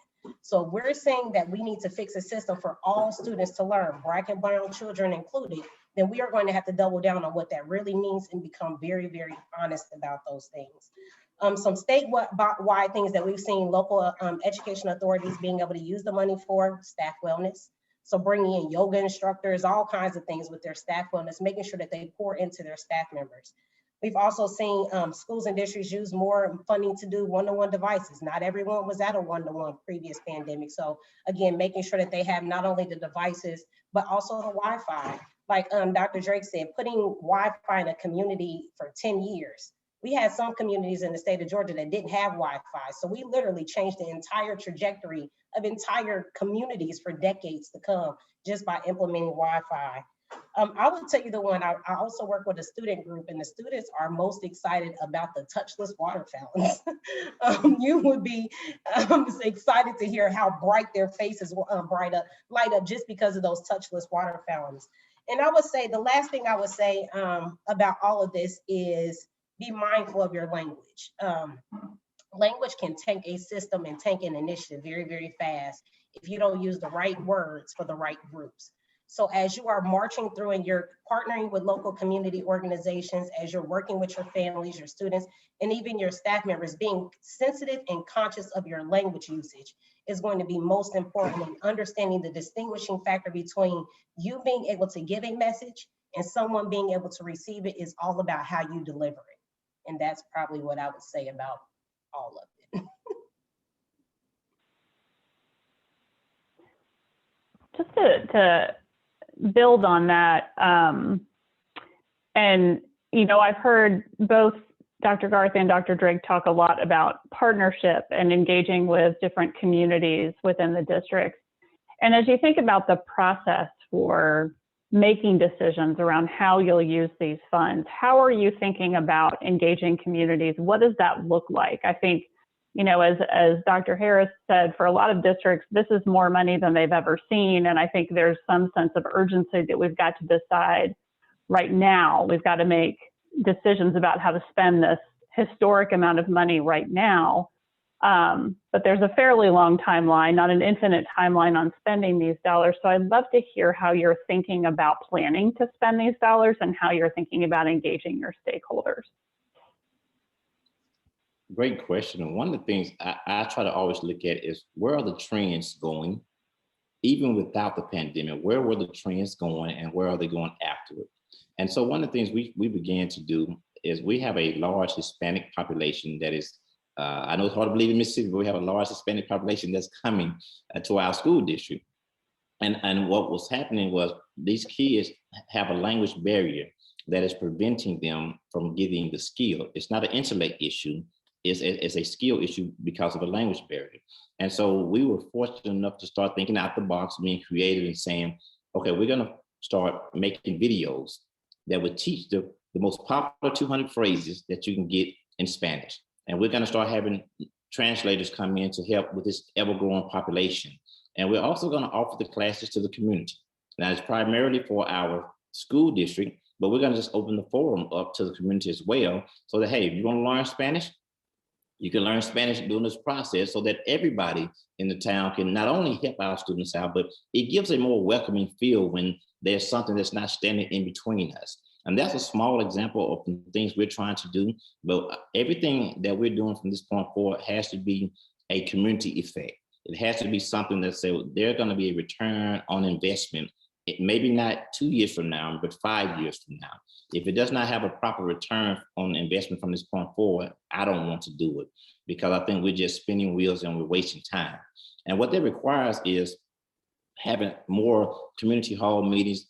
So we're saying that we need to fix a system for all students to learn, Black and brown children included, then we are going to have to double down on what that really means and become very, very honest about those things. Some statewide things that we've seen local education authorities being able to use the money for: staff wellness. So bringing in yoga instructors, all kinds of things with their staff wellness, making sure that they pour into their staff members. We've also seen schools and districts use more funding to do one-to-one devices. Not everyone was at a one-to-one previous pandemic. So again, making sure that they have not only the devices, but also the Wi-Fi. Like Dr. Drake said, putting Wi-Fi in a community for 10 years. We had some communities in the state of Georgia that didn't have Wi-Fi. So we literally changed the entire trajectory of entire communities for decades to come just by implementing Wi-Fi. I will tell you the one, I also work with a student group, and the students are most excited about the touchless water fountains. You would be excited to hear how bright their faces will light up just because of those touchless water fountains. And I would say the last thing I would say about all of this is be mindful of your language. Language can tank a system and tank an initiative very, very fast if you don't use the right words for the right groups. So as you are marching through and you're partnering with local community organizations, as you're working with your families, your students, and even your staff members, being sensitive and conscious of your language usage is going to be most important, in understanding the distinguishing factor between you being able to give a message and someone being able to receive it is all about how you deliver it. And that's probably what I would say about all of it. Just to build on that, and I've heard both Dr. Garth and Dr. Drake talk a lot about partnership and engaging with different communities within the districts. And as you think about the process for making decisions around how you'll use these funds, how are you thinking about engaging communities? What does that look like? I think, as Dr. Harris said, for a lot of districts, this is more money than they've ever seen. And I think there's some sense of urgency that we've got to decide right now. We've got to make decisions about how to spend this historic amount of money right now. But there's a fairly long timeline, not an infinite timeline on spending these dollars. So I'd love to hear how you're thinking about planning to spend these dollars and how you're thinking about engaging your stakeholders. Great question. And one of the things I try to always look at is, where are the trends going? Even without the pandemic, where were the trends going and where are they going after it? And so one of the things we began to do is, we have a large Hispanic population that is, I know it's hard to believe in Mississippi, but we have a large Hispanic population that's coming to our school district. And what was happening was, these kids have a language barrier that is preventing them from getting the skill. It's not an intellect issue, it's a skill issue because of a language barrier. And so we were fortunate enough to start thinking out the box, being creative and saying, okay, we're gonna start making videos that would teach the most popular 200 phrases that you can get in Spanish. And we're gonna start having translators come in to help with this ever-growing population. And we're also gonna offer the classes to the community. Now, it's primarily for our school district, but we're gonna just open the forum up to the community as well, so that, hey, if you wanna learn Spanish, you can learn Spanish during this process, so that everybody in the town can not only help our students out, but it gives a more welcoming feel when there's something that's not standing in between us. And that's a small example of the things we're trying to do, but everything that we're doing from this point forward has to be a community effect. It has to be something that says there's gonna be a return on investment. It maybe not 2 years from now, but 5 years from now. If it does not have a proper return on investment from this point forward, I don't want to do it, because I think we're just spinning wheels and we're wasting time. And what that requires is having more community hall meetings,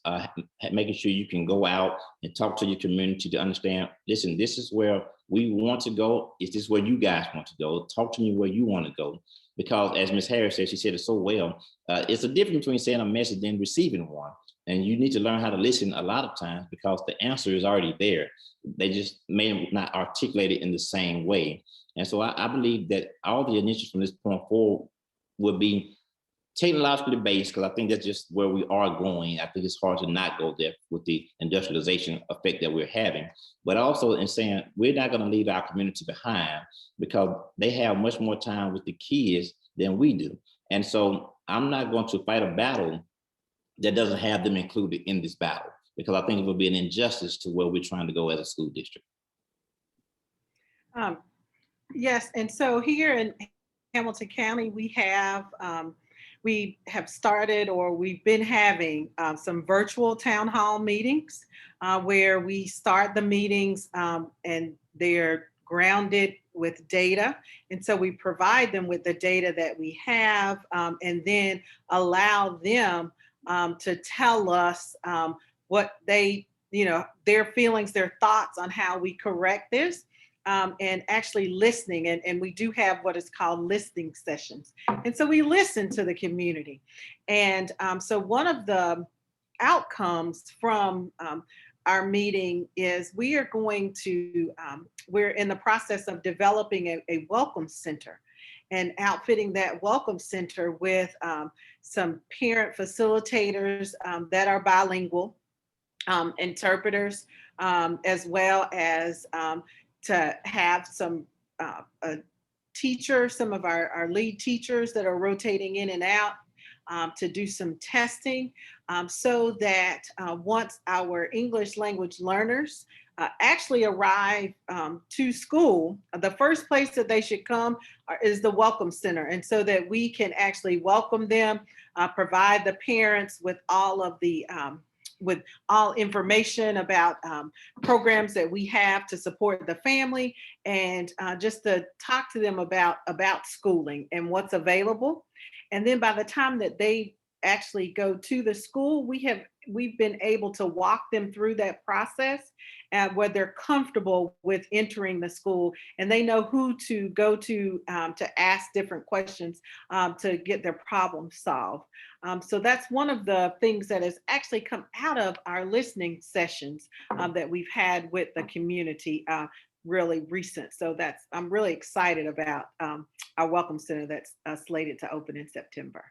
making sure you can go out and talk to your community to understand, listen, this is where we want to go. Is this where you guys want to go? Talk to me where you want to go. Because as Ms. Harris said, she said it so well, it's a difference between saying a message and receiving one. And you need to learn how to listen a lot of times, because the answer is already there. They just may not articulate it in the same way. And so I believe that all the initiatives from this point forward would be technologically based, because I think that's just where we are going. I think it's hard to not go there with the industrialization effect that we're having, but also in saying we're not going to leave our community behind, because they have much more time with the kids than we do. And so I'm not going to fight a battle that doesn't have them included in this battle, because I think it would be an injustice to where we're trying to go as a school district. Yes, and so here in Hamilton County, we have started, or we've been having some virtual town hall meetings where we start the meetings and they're grounded with data. And so we provide them with the data that we have and then allow them to tell us what they, their feelings, their thoughts on how we correct this. And actually listening. And we do have what is called listening sessions. And so we listen to the community. And so one of the outcomes from our meeting is we're in the process of developing a welcome center and outfitting that welcome center with some parent facilitators that are bilingual, interpreters, as well as to have some teachers, some of our lead teachers that are rotating in and out, to do some testing so that once our English language learners actually arrive to school, the first place that they should come is the Welcome Center. And so that we can actually welcome them, provide the parents with all of the with all information about programs that we have to support the family, and just to talk to them about schooling and what's available. And then by the time that they actually go to the school, we've been able to walk them through that process where they're comfortable with entering the school and they know who to go to ask different questions to get their problem solved. So that's one of the things that has actually come out of our listening sessions that we've had with the community really recent. So I'm really excited about our Welcome Center that's slated to open in September.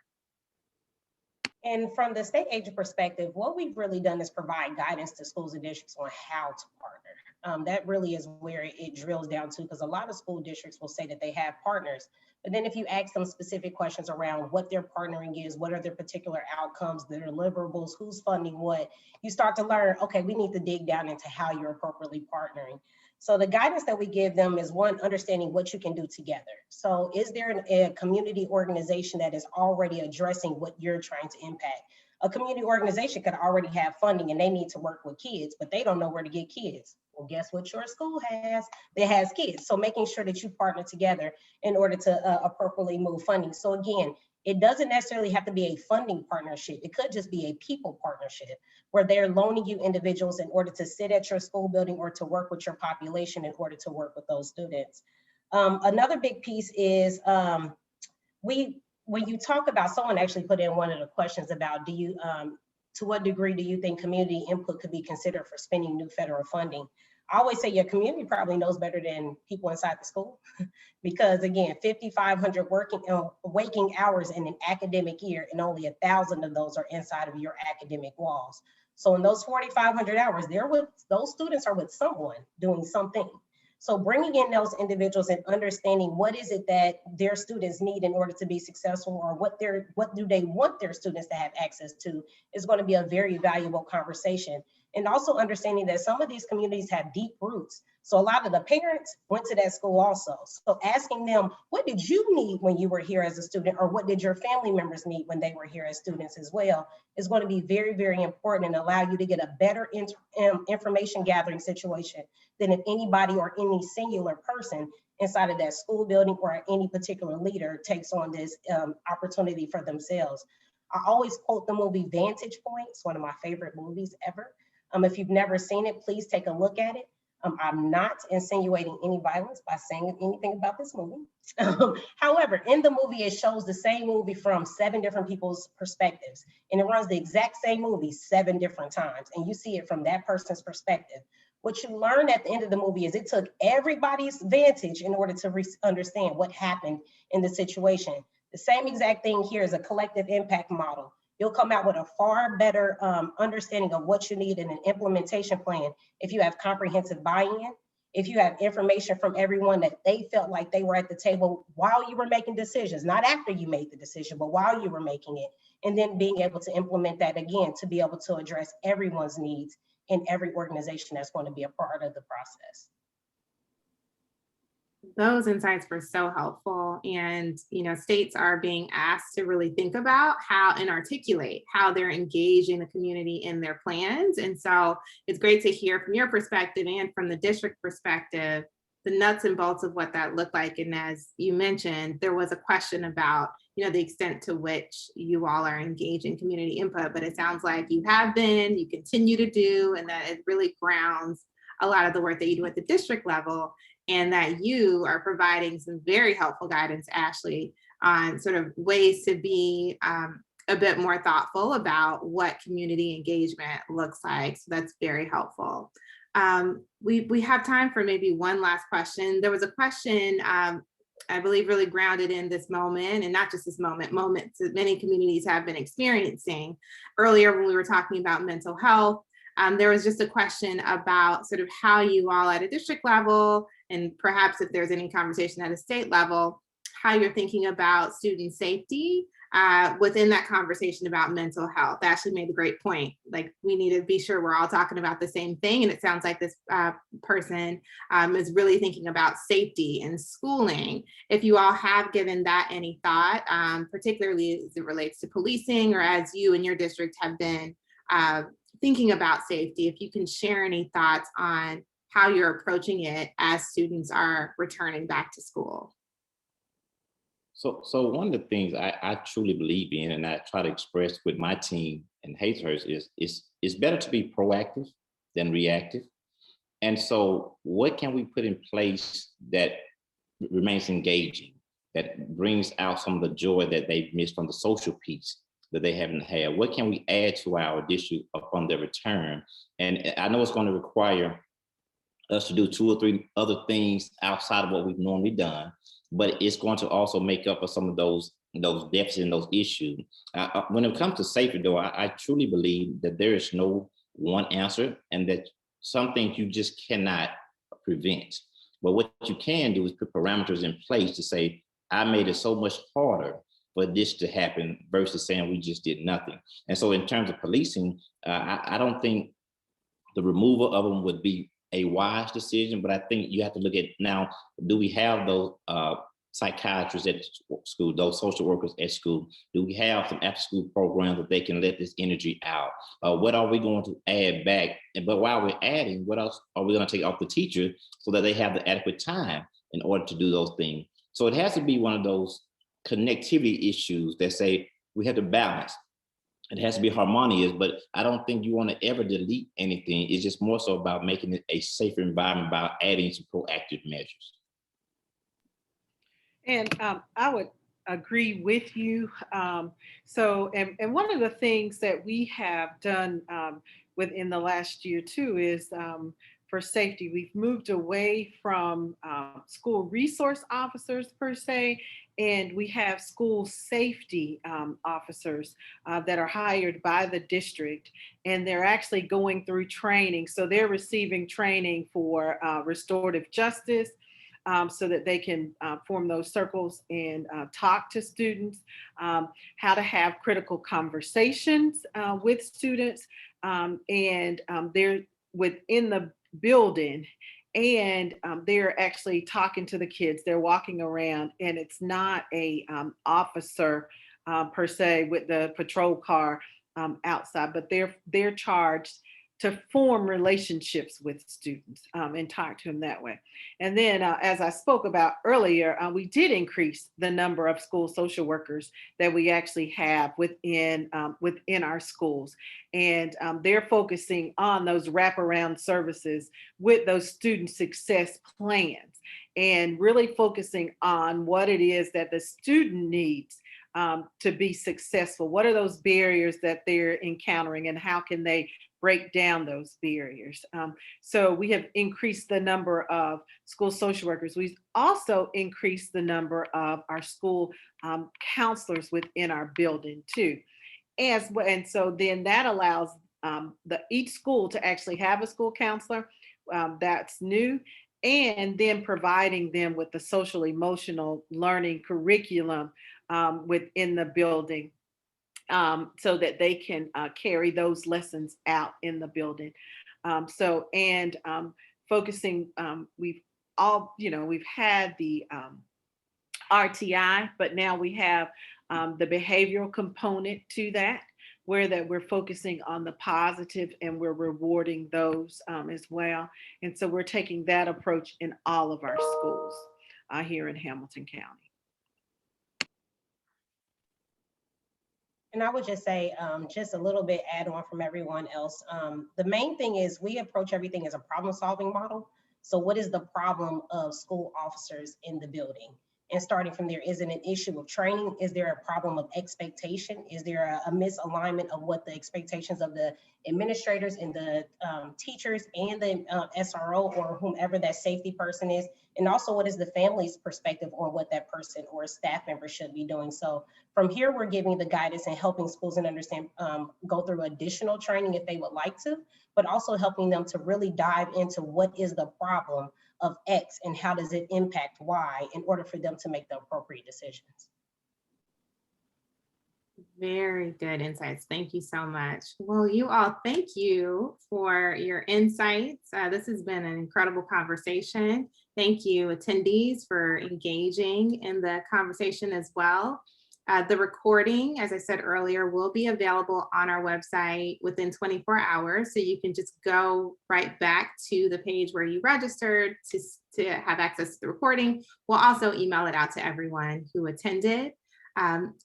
And from the state agent perspective, what we've really done is provide guidance to schools and districts on how to partner. That really is where it drills down to, because a lot of school districts will say that they have partners, but then if you ask them specific questions around what their partnering is, what are their particular outcomes, their deliverables, who's funding what, you start to learn, okay, we need to dig down into how you're appropriately partnering. So the guidance that we give them is, one, understanding what you can do together. So is there a community organization that is already addressing what you're trying to impact? A community organization could already have funding and they need to work with kids, but they don't know where to get kids. Well, guess what your school has? It has kids. So making sure that you partner together in order to appropriately move funding. So again, it doesn't necessarily have to be a funding partnership. It could just be a people partnership where they're loaning you individuals in order to sit at your school building or to work with your population in order to work with those students. Another big piece is when you talk about, someone actually put in one of the questions about, to what degree do you think community input could be considered for spending new federal funding? I always say your community probably knows better than people inside the school, because again, 5,500 waking hours in an academic year, and only 1,000 of those are inside of your academic walls. So in those 4,500 hours, those students are with someone doing something. So bringing in those individuals and understanding what is it that their students need in order to be successful, or what do they want their students to have access to, is going to be a very valuable conversation. And also understanding that some of these communities have deep roots. So a lot of the parents went to that school also. So asking them, what did you need when you were here as a student, or what did your family members need when they were here as students as well, is going to be very, very important and allow you to get a better information gathering situation than if anybody or any singular person inside of that school building or any particular leader takes on this opportunity for themselves. I always quote the movie Vantage Point. It's one of my favorite movies ever. If you've never seen it, please take a look at it. I'm not insinuating any violence by saying anything about this movie. However, in the movie, it shows the same movie from 7 different people's perspectives, and it runs the exact same movie 7 different times, and you see it from that person's perspective. What you learn at the end of the movie is it took everybody's vantage in order to understand what happened in the situation. The same exact thing here is a collective impact model. You'll come out with a far better understanding of what you need in an implementation plan if you have comprehensive buy-in, if you have information from everyone that they felt like they were at the table while you were making decisions, not after you made the decision, but while you were making it, and then being able to implement that again to be able to address everyone's needs in every organization that's going to be a part of the process. Those insights were so helpful. And, states are being asked to really think about how and articulate how they're engaging the community in their plans. And so it's great to hear from your perspective and from the district perspective, the nuts and bolts of what that looked like. And as you mentioned, there was a question about, the extent to which you all are engaging community input, but it sounds like you have been, you continue to do, and that it really grounds a lot of the work that you do at the district level, and that you are providing some very helpful guidance, Ashley, on sort of ways to be a bit more thoughtful about what community engagement looks like. So that's very helpful. We have time for maybe one last question. There was a question, I believe, really grounded in this moment, and not just this moments that many communities have been experiencing. Earlier, when we were talking about mental health, there was just a question about sort of how you all at a district level, and perhaps if there's any conversation at a state level, how you're thinking about student safety within that conversation about mental health. Ashley made a great point. Like, we need to be sure we're all talking about the same thing. And it sounds like this person is really thinking about safety and schooling. If you all have given that any thought, particularly as it relates to policing, or as you and your district have been thinking about safety, if you can share any thoughts on how you're approaching it as students are returning back to school. So one of the things I truly believe in, and I try to express with my team and Hazers, is it's better to be proactive than reactive. And so what can we put in place that remains engaging, that brings out some of the joy that they've missed from the social piece that they haven't had? What can we add to our district upon their return? And I know it's going to require us to do 2 or 3 other things outside of what we've normally done, but it's going to also make up for some of those deficits and those issues. When it comes to safety, though, I truly believe that there is no one answer, and that some things you just cannot prevent. But what you can do is put parameters in place to say, I made it so much harder for this to happen, versus saying we just did nothing. And so in terms of policing, I don't think the removal of them would be a wise decision, but I think you have to look at now, do we have those psychiatrists at school, those social workers at school? Do we have some after school programs that they can let this energy out? What are we going to add back? But while we're adding, what else are we going to take off the teacher so that they have the adequate time in order to do those things? So it has to be one of those connectivity issues that say we have to balance. It has to be harmonious, but I don't think you want to ever delete anything. It's just more so about making it a safer environment by adding some proactive measures. And I would agree with you. And one of the things that we have done within the last year too is for safety, we've moved away from school resource officers per se, and we have school safety officers that are hired by the district, and they're actually going through training. So they're receiving training for restorative justice, so that they can form those circles and talk to students, how to have critical conversations with students, and they're within the building, and they're actually talking to the kids. They're walking around, and it's not a officer per se with the patrol car outside, but they're charged to form relationships with students and talk to them that way. And then as I spoke about earlier, we did increase the number of school social workers that we actually have within our schools. And they're focusing on those wraparound services with those student success plans, and really focusing on what it is that the student needs to be successful. What are those barriers that they're encountering, and how can they break down those barriers? So we have increased the number of school social workers. We've also increased the number of our school counselors within our building too. And so then that allows each school to actually have a school counselor. That's new. And then providing them with the social emotional learning curriculum within the building, so that they can carry those lessons out in the building. Focusing, we've had the RTI, but now we have the behavioral component to that, where that we're focusing on the positive and we're rewarding those as well. And so we're taking that approach in all of our schools here in Hamilton County. And I would just say, just a little bit add on from everyone else. The main thing is we approach everything as a problem solving model. So what is the problem of school officers in the building? And starting from there, is it an issue of training? Is there a problem of expectation? Is there a misalignment of what the expectations of the administrators and the teachers and the SRO or whomever that safety person is? And also, what is the family's perspective on what that person or staff member should be doing? So from here, we're giving the guidance and helping schools and understand, go through additional training if they would like to, but also helping them to really dive into what is the problem of X and how does it impact Y in order for them to make the appropriate decisions. Very good insights. Thank you so much. Well, you all, thank you for your insights. This has been an incredible conversation. Thank you, attendees, for engaging in the conversation as well. The recording, as I said earlier, will be available on our website within 24 hours. So you can just go right back to the page where you registered to have access to the recording. We'll also email it out to everyone who attended.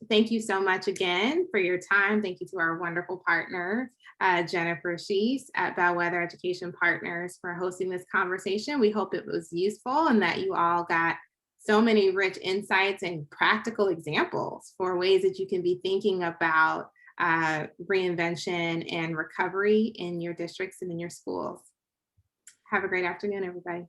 Thank you so much again for your time. Thank you to our wonderful partner, Jennifer Sheese at Bellwether Education Partners, for hosting this conversation. We hope it was useful and that you all got so many rich insights and practical examples for ways that you can be thinking about reinvention and recovery in your districts and in your schools. Have a great afternoon, everybody.